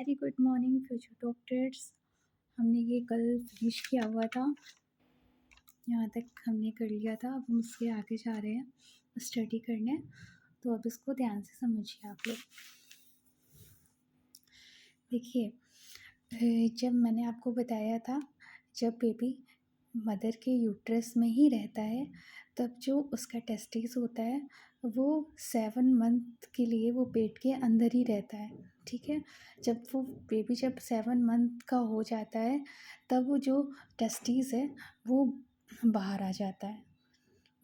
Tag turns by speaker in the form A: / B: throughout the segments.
A: Very good morning future doctors. हमने ये कल फिनिश किया हुआ था, यहाँ तक हमने कर लिया था। अब हम उसके आगे जा रहे हैं स्टडी करने, तो अब इसको ध्यान से समझिए आप लोग। देखिए, जब मैंने आपको बताया था, जब बेबी मदर के यूट्रस में ही रहता है तब जो उसका टेस्टिस होता है वो 7 मंथ के लिए वो पेट के अंदर ही रहता है। ठीक है, जब वो बेबी जब 7 मंथ का हो जाता है तब वो जो टेस्टिस है वो बाहर आ जाता है।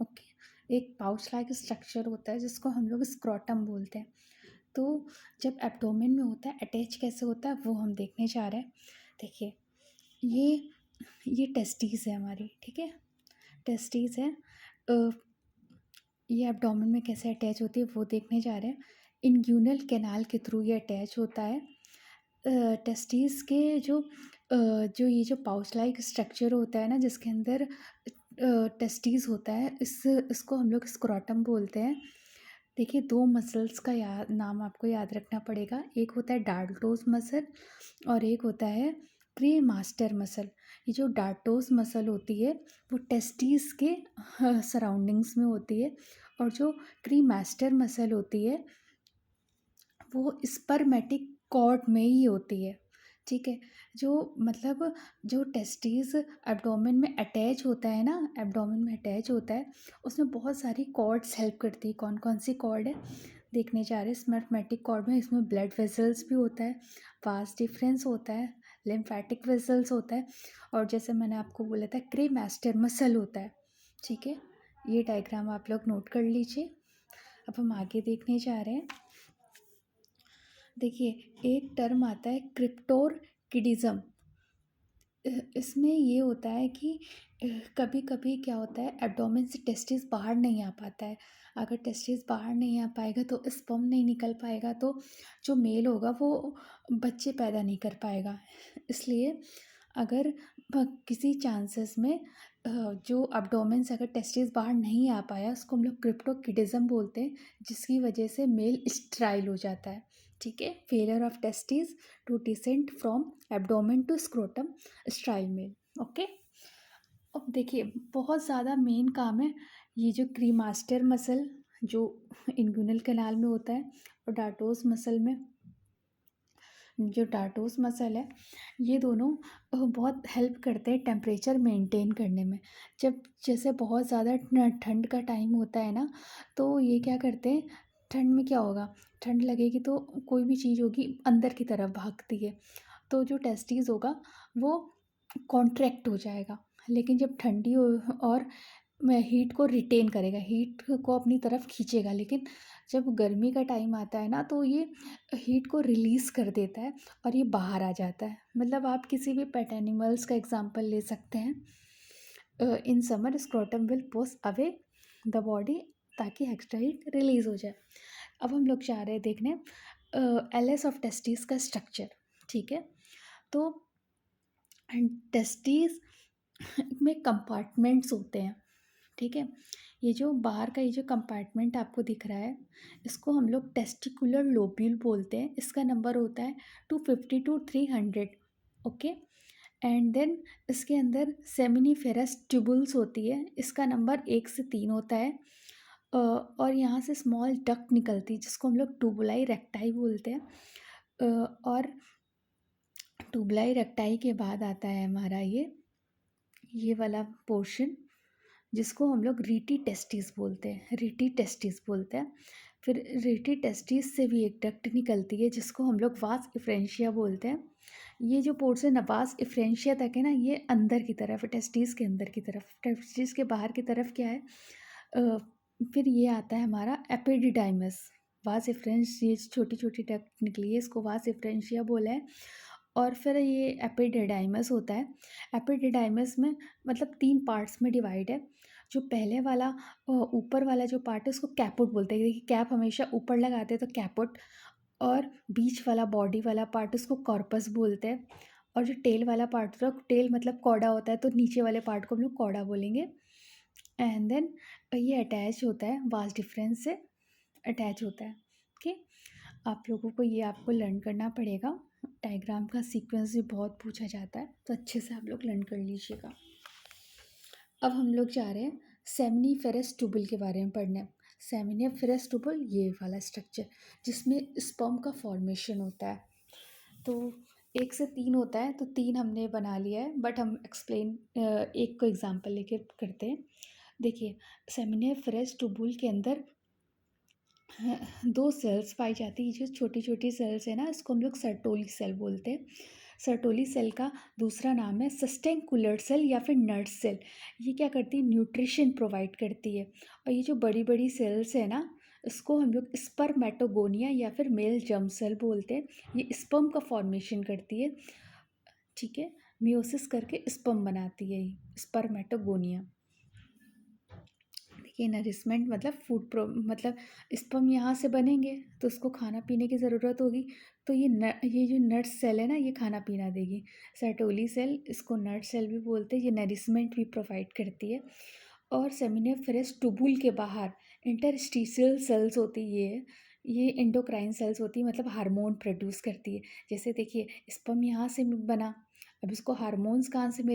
A: ओके, एक पाउच लाइक स्ट्रक्चर होता है जिसको हम लोग स्क्रोटम बोलते हैं। तो जब एब्डोमेन में होता है अटैच कैसे होता है वो हम देखने जा रहे हैं। देखिए, ये टेस्टीज़ है हमारी, ठीक है, टेस्टीज़ है। अ, ये एब्डोमेन में कैसे अटैच होती है वो देखने जा रहे हैं। इंग्यूनल कैनाल के थ्रू ये अटैच होता है। टेस्टीज़ के जो ये जो पाउच लाइक स्ट्रक्चर होता है ना जिसके अंदर टेस्टीज़ होता है, इसको हम लोग स्क्रोटम बोलते हैं। देखिए, 2 मसल्स का नाम आपको याद रखना पड़ेगा। एक होता है डाल्टोस मसल और एक होता है क्रीमास्टर मसल। ये जो डाल्टोस मसल होती है वो टेस्टिस के सराउंडिंग्स में होती है, और जो क्रीमास्टर मसल होती है वो स्पर्मेटिक कॉर्ड में ही होती है। ठीक है, जो मतलब जो टेस्टिस एब्डोमेन में अटैच होता है ना, एब्डोमेन में अटैच होता है, उसमें बहुत सारी कॉर्ड्स हेल्प करती है। कौन कौन सी कॉर्ड है देखने जा रहे हैं। स्पर्मेटिक कॉर्ड में इसमें ब्लड वेसल्स भी होता है, वास डिफरेंस होता है, लिम्फेटिक वेसल्स होता है, और जैसे मैंने आपको बोला था क्रीमास्टर मसल होता है। ठीक है, ये डायग्राम आप लोग नोट कर लीजिए। अब हम आगे देखने जा रहे हैं। देखिए, एक टर्म आता है क्रिप्टोरकिडिज्म। इसमें ये होता है कि कभी कभी क्या होता है, एब्डोमेन से टेस्टिस बाहर नहीं आ पाता है। अगर टेस्टिस बाहर नहीं आ पाएगा तो स्पर्म नहीं निकल पाएगा, तो जो मेल होगा वो बच्चे पैदा नहीं कर पाएगा। इसलिए अगर किसी चांसेस में जो एब्डोमेन से अगर टेस्टिस बाहर नहीं आ पाया, उसको हम लोग क्रिप्टोकिडिज्म बोलते हैं, जिसकी वजह से मेल स्ट्राइल हो जाता है। ठीक है, failure of testis to descend from abdomen to scrotum, sterile male. Okay, अब देखिए, बहुत ज़्यादा मेन काम है ये जो क्रीमास्टर मसल जो इंगुइनल कैनाल में होता है, और डार्टोस मसल में जो डार्टोस मसल है, ये दोनों बहुत हेल्प करते हैं टेम्परेचर मेंटेन करने में। जब जैसे बहुत ज़्यादा ठंड का टाइम होता है ना, तो ये क्या करते हैं, ठंड में क्या होगा, ठंड लगेगी तो कोई भी चीज़ होगी अंदर की तरफ भागती है, तो जो टेस्टिस होगा वो कॉन्ट्रैक्ट हो जाएगा। लेकिन जब ठंडी हो और हीट को रिटेन करेगा, हीट को अपनी तरफ खींचेगा। लेकिन जब गर्मी का टाइम आता है ना, तो ये हीट को रिलीज़ कर देता है और ये बाहर आ जाता है। मतलब आप किसी भी पेट एनिमल्स का एग्जांपल ले सकते हैं। In summer scrotum will push away the body ताकि एक्स्ट्रा हीट रिलीज़ हो जाए। अब हम लोग जा रहे हैं देखने एलएस ऑफ टेस्टिस का स्ट्रक्चर। ठीक है, तो टेस्टिस में कंपार्टमेंट्स होते हैं। ठीक है, ये जो बाहर का ये जो कंपार्टमेंट आपको दिख रहा है, इसको हम लोग टेस्टिकुलर लोब्यूल बोलते हैं। इसका नंबर होता है 250 to 300। ओके, एंड देन इसके अंदर सेमिनिफेरस ट्यूबुल्स होती है, इसका नंबर 1 से 3 होता है। और यहाँ से स्मॉल डक्ट निकलती है जिसको हम लोग ट्यूबुलाई रेक्टाई बोलते हैं। और ट्यूबुलाई रेक्टाई के बाद आता है हमारा ये वाला पोर्शन जिसको हम लोग रीटी टेस्टिस बोलते हैं, रीटी टेस्टिस बोलते हैं। फिर रीटी टेस्टिस से भी एक डक्ट निकलती है जिसको हम लोग वास इफ्रेंशिया बोलते हैं। ये जो पोर्शन है वास इफ्रेंशिया तक है ना, ये अंदर की तरफ है, टेस्टिस के अंदर की तरफ। टेस्टिस के बाहर की तरफ क्या है, फिर ये आता है हमारा एपिडिडाइमस। वास इफ्रेंस, ये छोटी छोटी डक्ट निकली है, इसको वास इफ्रेंशिया बोला है। और फिर ये एपिडिडाइमस होता है। एपिडिडाइमस में मतलब 3 पार्ट्स में डिवाइड है। जो पहले वाला ऊपर वाला जो पार्ट है उसको कैपुट बोलते हैं। देखिए, कैप हमेशा ऊपर लगाते हैं तो कैपुट। और बीच वाला बॉडी वाला पार्ट उसको कॉर्पस बोलते हैं। और जो टेल वाला पार्ट होता है, टेल मतलब कौड़ा होता है, तो नीचे वाले पार्ट को हम लोग कौड़ा बोलेंगे। एंड देन ये अटैच होता है, वास डिफरेंस से अटैच होता है। ओके, आप लोगों को ये आपको लर्न करना पड़ेगा। डायग्राम का सीक्वेंस भी बहुत पूछा जाता है, तो अच्छे से आप लोग लर्न कर लीजिएगा। अब हम लोग जा रहे हैं सेमिनिफेरस ट्यूबल के बारे में पढ़ने। सेमिनिफेरस ट्यूबल ये वाला स्ट्रक्चर जिसमें स्पर्म का फॉर्मेशन होता है। तो 1 से 3 होता है, तो 3 हमने बना लिया है, बट हम एक्सप्लेन एक को एग्जांपल लेके करते हैं। देखिए, सेमिनिफेरस ट्यूबल के अंदर 2 सेल्स पाई जाती है। जो छोटी छोटी सेल्स है ना, इसको हम लोग सर्टोली सेल बोलते हैं। सर्टोली सेल का दूसरा नाम है सस्टेंकुलर सेल या फिर नर्ड सेल। ये क्या करती है, न्यूट्रिशन प्रोवाइड करती है। और ये जो बड़ी बड़ी सेल्स है ना, इसको हम लोग स्पर्मेटोगोनिया या फिर मेल जर्म सेल बोलते हैं। ये स्पर्म का फॉर्मेशन करती है, ठीक है। मियोसिस करके स्पर्म बनाती है ये स्पर्मेटोगोनिया। देखिए, नरिशमेंट मतलब मतलब स्पर्म यहाँ से बनेंगे तो उसको खाना पीने की ज़रूरत होगी, तो ये जो नट सेल है ना, ये खाना पीना देगी। सर्टोली सेल, इसको नट सेल भी बोलते हैं, ये नरिशमेंट भी प्रोवाइड करती है। और सेमिनिफेरस ट्यूबुल के बाहर इंटरस्टिशियल सेल्स होती है, ये एंडोक्राइन सेल्स होती है, मतलब हार्मोन प्रोड्यूस करती है। जैसे देखिए, स्पर्म यहाँ से बना, अब इसको हार्मोन्स कहाँ से मिले?